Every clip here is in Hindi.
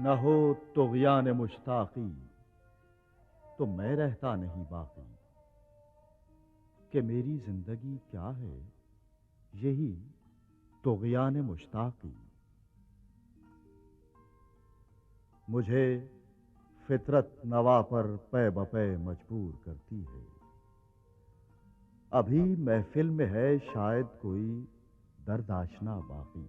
न हो तुग़यान मुश्ताक़ी तो मैं रहता नहीं बाकी। कि मेरी जिंदगी क्या है, यही तुग़यान मुश्ताक़ी। मुझे फितरत नवा पर पै बपै मजबूर करती है। अभी महफिल में है शायद कोई दर्द आशना बाकी।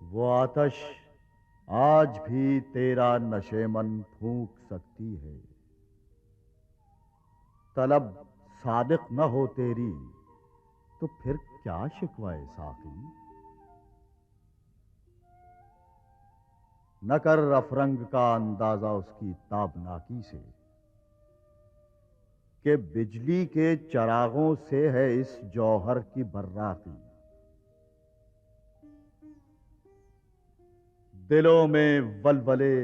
वो आतश आज भी तेरा नशेमन फूंक सकती है। तलब सादिक न हो तेरी तो फिर क्या शिकवाए साकी। न कर अफरंग का अंदाजा उसकी ताबनाकी से, कि बिजली के चरागों से है इस जौहर की बर्राकी। दिलों में वलवले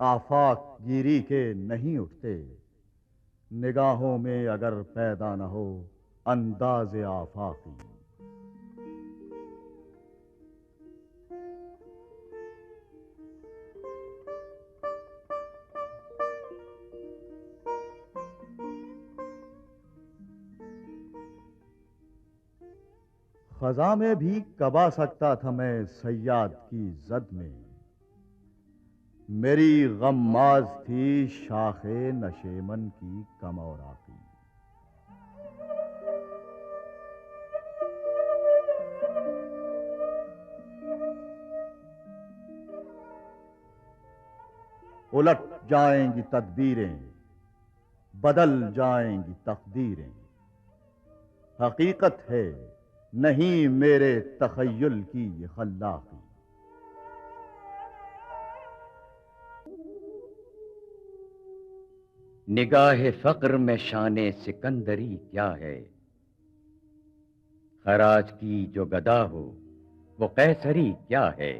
आफाक गिरी के नहीं उठते, निगाहों में अगर पैदा न हो अंदाज़े आफाकी। खजा में भी कब आ सकता था मैं सयाद की जद में। मेरी गम्माज थी शाखे नशेमन की कमौराकी। उलट जाएंगी तदबीरें, बदल जाएंगी तकदीरें। हकीकत है नहीं मेरे तखय्युल की ये खल्लाकी। निगाह फक्र में शाने सिकंदरी क्या है। खराज की जो गदा हो वो कैसरी क्या है।